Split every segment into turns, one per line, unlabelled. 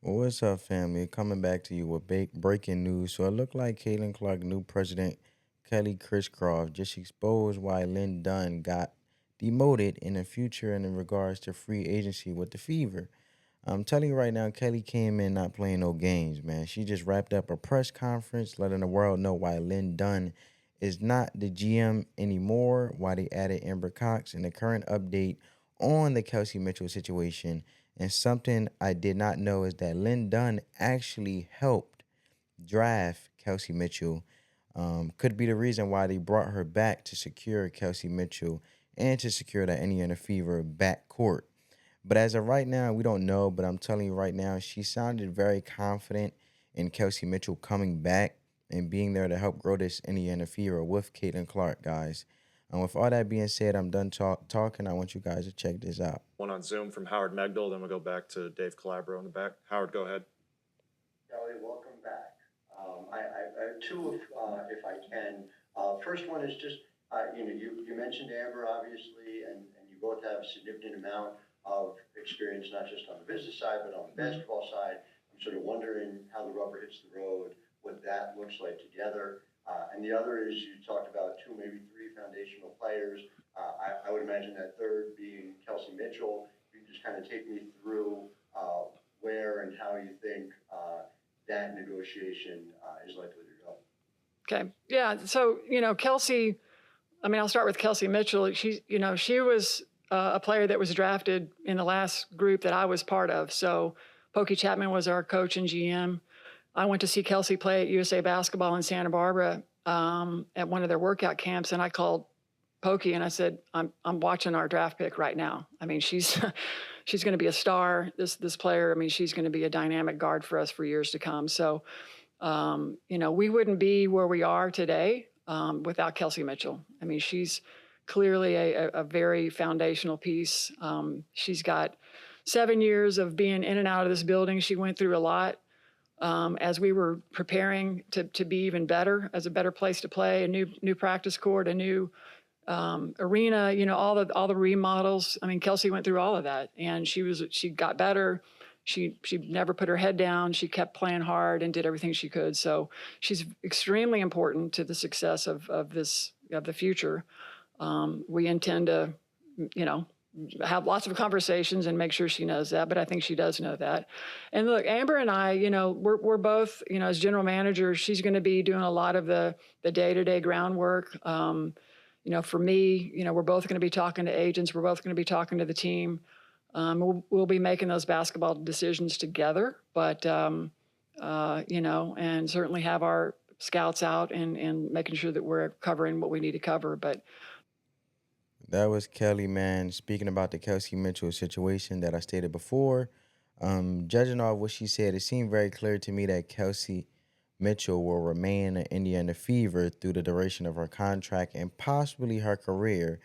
Well, what's up, family? Coming back to you with breaking news. So it looked like Caitlin Clark, new president Kelly Christcroft, just exposed why Lynn Dunn got demoted in the future and in regards to free agency with the Fever. I'm telling you right now, Kelly came in not playing no games, man. She just wrapped up a press conference letting the world know why Lynn Dunn is not the GM anymore, why they added Amber Cox, and the current update on the Kelsey Mitchell situation. And something I did not know is that Lynn Dunn actually helped draft Kelsey Mitchell. Could be the reason why they brought her back to secure Kelsey Mitchell and to secure the Indiana Fever backcourt. But as of right now, we don't know. But I'm telling you right now, she sounded very confident in Kelsey Mitchell coming back and being there to help grow this Indiana Fever with Caitlin Clark, guys. And with all that being said, I'm done talking. I want you guys to check this out.
One on Zoom from Howard Megdal. Then we'll go back to Dave Calabro in the back. Howard, go ahead.
Kelly, welcome back. I have two, if I can. First one is just, you mentioned Amber, obviously, and you both have a significant amount of experience, not just on the business side, but on the basketball side. I'm sort of wondering how the rubber hits the road, what that looks like together. And the other is you talked about two, maybe three foundational players. I would imagine that third being Kelsey Mitchell. You can just kind of take me through where and how you think that negotiation is likely to go.
Okay. Yeah. So, Kelsey, I'll start with Kelsey Mitchell. She was a player that was drafted in the last group that I was part of. So Pokey Chapman was our coach and GM. I went to see Kelsey play at USA Basketball in Santa Barbara at one of their workout camps, and I called Pokey and I said, "I'm watching our draft pick right now. She's she's going to be a star. This player. She's going to be a dynamic guard for us for years to come." So, we wouldn't be where we are today without Kelsey Mitchell. She's clearly a very foundational piece. She's got 7 years of being in and out of this building. She went through a lot. As we were preparing to be even better, as a better place to play, a new practice court, a new arena, all the remodels. Kelsey went through all of that, and she got better. She never put her head down. She kept playing hard and did everything she could. So she's extremely important to the success of the future. We intend to, have lots of conversations and make sure she knows that, but I think she does know that. And look, Amber and I, we're both, as general manager, she's going to be doing a lot of the day-to-day groundwork. For me, we're both going to be talking to agents. We're both going to be talking to the team. We'll be making those basketball decisions together, but, and certainly have our scouts out and making sure that we're covering what we need to cover. But
That was Kelly, man, speaking about the Kelsey Mitchell situation that I stated before. Judging off what she said, it seemed very clear to me that Kelsey Mitchell will remain an Indiana Fever through the duration of her contract and possibly her career.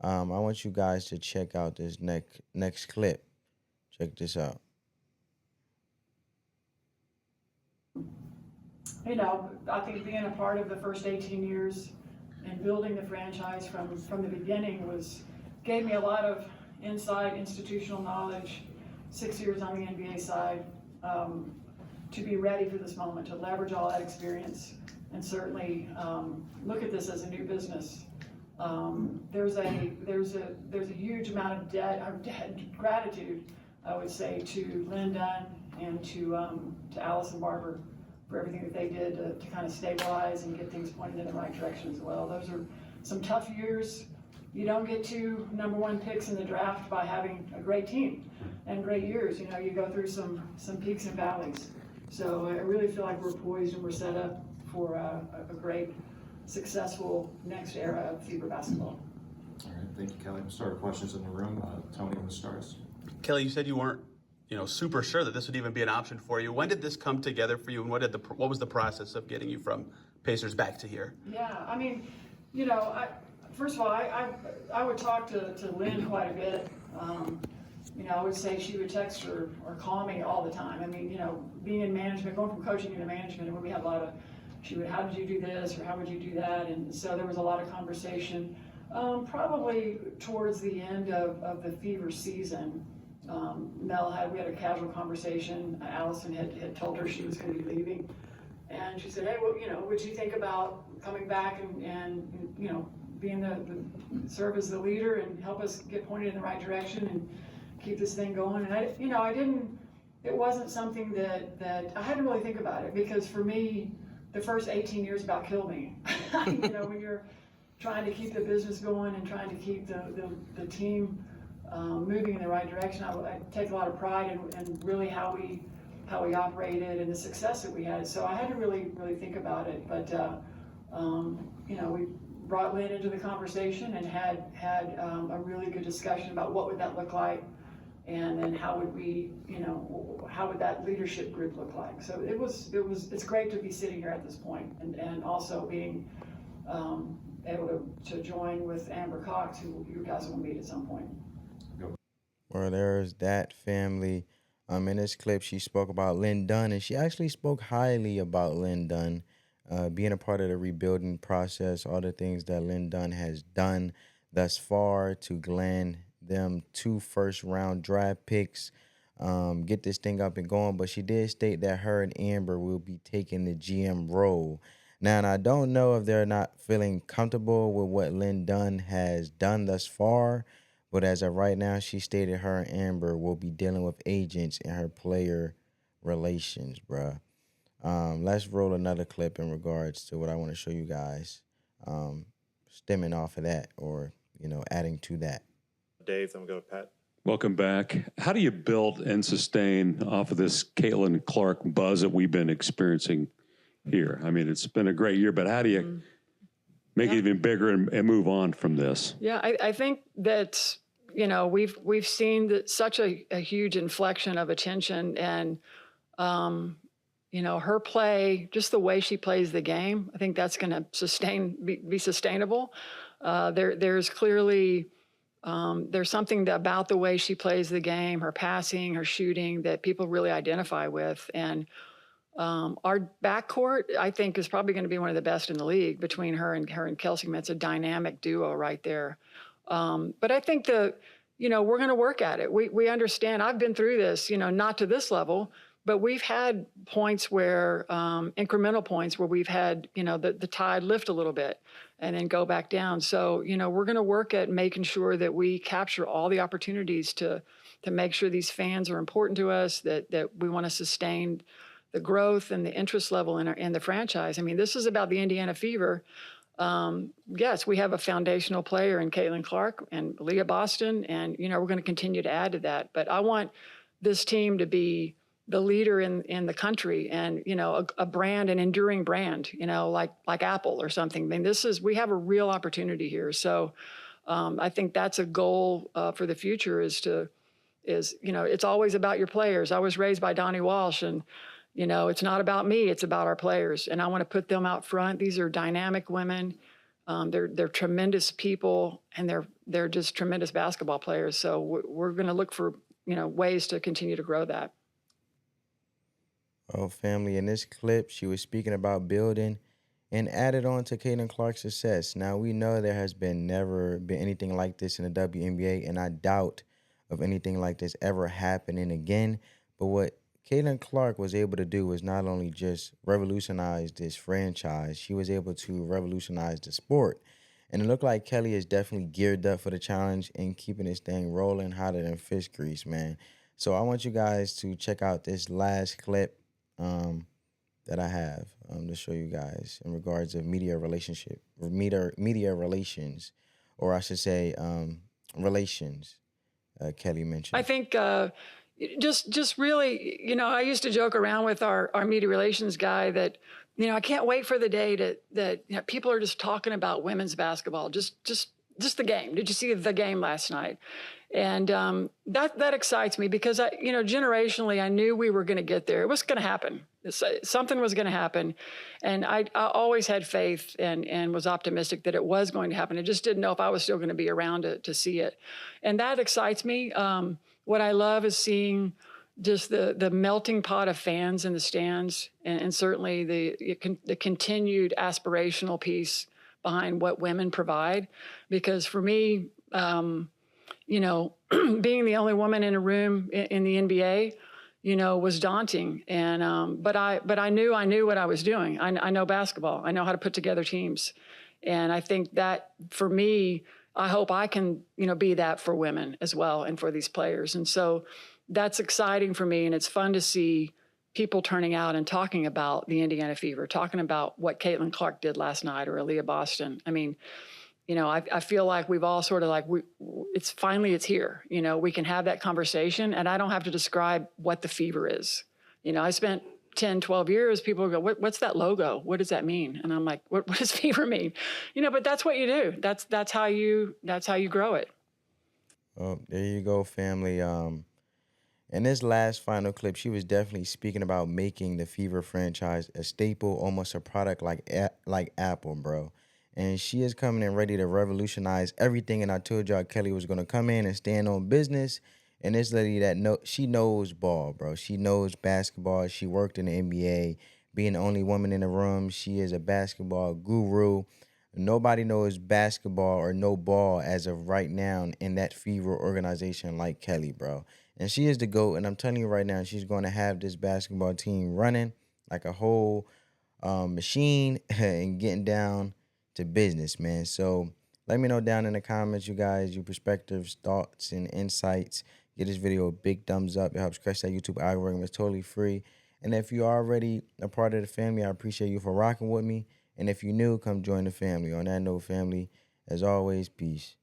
I want you guys to check out this next clip. Check this out.
I think being a part of the first 18 years and building the franchise from the beginning gave me a lot of inside institutional knowledge. 6 years on the NBA side, to be ready for this moment, to leverage all that experience, and certainly look at this as a new business. There's a huge amount of gratitude, I would say, to Lynn Dunn and to Allison Barber for everything that they did to kind of stabilize and get things pointed in the right direction as well. Those are some tough years. You don't get two number one picks in the draft by having a great team and great years. You go through some peaks and valleys. So I really feel like we're poised and we're set up for a great, successful next era of Fever basketball.
All right, thank you, Kelly. We'll start with questions in the room. Tony on the stars.
Kelly, you said you weren't, super sure that this would even be an option for you. When did this come together for you, and what was the process of getting you from Pacers back to here?
Yeah, first of all, I would talk to Lynn quite a bit. I would say she would text or call me all the time. Being in management, going from coaching into management, and we had a lot of, how did you do this, or how would you do that? And so there was a lot of conversation. Probably towards the end of the Fever season, we had a casual conversation. Allison had told her she was going to be leaving. And she said, hey, well, would you think about coming back and being serve as the leader and help us get pointed in the right direction and keep this thing going? And it wasn't something that I had to really think about it, because for me, the first 18 years about killed me. When you're trying to keep the business going and trying to keep the team moving in the right direction, I take a lot of pride in really how we operated and the success that we had. So I had to really think about it. But we brought Lynn into the conversation and had a really good discussion about what would that look like, and then how would that leadership group look like. So it's great to be sitting here at this point, and also being able to join with Amber Cox, who you guys will meet at some point.
Well, there's that family. In this clip, she spoke about Lynn Dunn, and she actually spoke highly about Lynn Dunn, being a part of the rebuilding process, all the things that Lynn Dunn has done thus far to land them 2 first-round draft picks, get this thing up and going. But she did state that her and Amber will be taking the GM role. Now, and I don't know if they're not feeling comfortable with what Lynn Dunn has done thus far, but as of right now, she stated her and Amber will be dealing with agents in her player relations, bruh. Let's roll another clip in regards to what I want to show you guys, stemming off of that, or, adding to that.
Dave, then we'll go with Pat.
Welcome back. How do you build and sustain off of this Caitlin Clark buzz that we've been experiencing here? I mean, it's been a great year, but how do you make it even bigger and move on from this?
Yeah, I think that, we've seen such a huge inflection of attention, and, her play, just the way she plays the game, I think that's going to be sustainable. There's clearly, there's something about the way she plays the game, her passing, her shooting, that people really identify with. And our backcourt, I think, is probably going to be one of the best in the league between her and Kelsey. It's a dynamic duo right there. But I think we're going to work at it. We understand. I've been through this, not to this level, but we've had points where, incremental points where we've had, the tide lift a little bit and then go back down. So, we're going to work at making sure that we capture all the opportunities to make sure these fans are important to us, that we want to sustain the growth and the interest level in the franchise. I mean, this is about the Indiana Fever. Yes, we have a foundational player in Caitlin Clark and Leah Boston, and, we're going to continue to add to that. But I want this team to be the leader in the country, and, a brand, an enduring brand, like Apple or something. I mean, we have a real opportunity here. So I think that's a goal for the future is it's always about your players. I was raised by Donnie Walsh, and, it's not about me, it's about our players. And I want to put them out front. These are dynamic women. They're tremendous people, and they're just tremendous basketball players. So we're going to look for, ways to continue to grow that.
Oh, family, in this clip, she was speaking about building and added on to Caitlin Clark's success. Now, we know there has never been anything like this in the WNBA, and I doubt of anything like this ever happening again. But what Caitlin Clark was able to do was not only just revolutionize this franchise, she was able to revolutionize the sport. And it looked like Kelly is definitely geared up for the challenge and keeping this thing rolling hotter than fish grease, man. So I want you guys to check out this last clip that I have to show you guys in regards of media relations, or I should say relations. Kelly mentioned.
I think just really, I used to joke around with our media relations guy that, I can't wait for the day that people are just talking about women's basketball, just the game. Did you see the game last night? And that excites me because generationally, I knew we were going to get there. It was going to happen. Something was going to happen, and I always had faith and was optimistic that it was going to happen. I just didn't know if I was still going to be around to see it, and that excites me. What I love is seeing just the melting pot of fans in the stands, and certainly the continued aspirational piece behind what women provide. Because for me, you know, being the only woman in a room in the NBA, you know, was daunting. And but I knew what I was doing. I know basketball. I know how to put together teams, and I think that for me, I hope I can, you know, be that for women as well and for these players. And so that's exciting for me, and it's fun to see people turning out and talking about the Indiana Fever, talking about what Caitlin Clark did last night or Aaliyah Boston. I mean, you know, I feel like we've all sort of like, it's finally, it's here. You know, we can have that conversation, and I don't have to describe what the Fever is. You know, I spent 10, 12 years, people go, what's that logo? What does that mean? And I'm like, what does Fever mean? You know, but that's what you do. That's how you grow it.
Oh, there you go, family. In this last final clip, she was definitely speaking about making the Fever franchise a staple, almost a product like Apple, bro. And she is coming in ready to revolutionize everything. And I told y'all Kelly was gonna come in and stand on business. And this lady she knows ball, bro. She knows basketball. She worked in the NBA. Being the only woman in the room, she is a basketball guru. Nobody knows basketball or no ball as of right now in that Fever organization like Kelly, bro. And she is the GOAT. And I'm telling you right now, she's going to have this basketball team running like a whole machine and getting down to business, man. So let me know down in the comments, you guys, your perspectives, thoughts, and insights. Give this video a big thumbs up. It helps crush that YouTube algorithm. It's totally free. And if you're already a part of the family, I appreciate you for rocking with me. And if you're new, come join the family. On that note, family, as always, peace.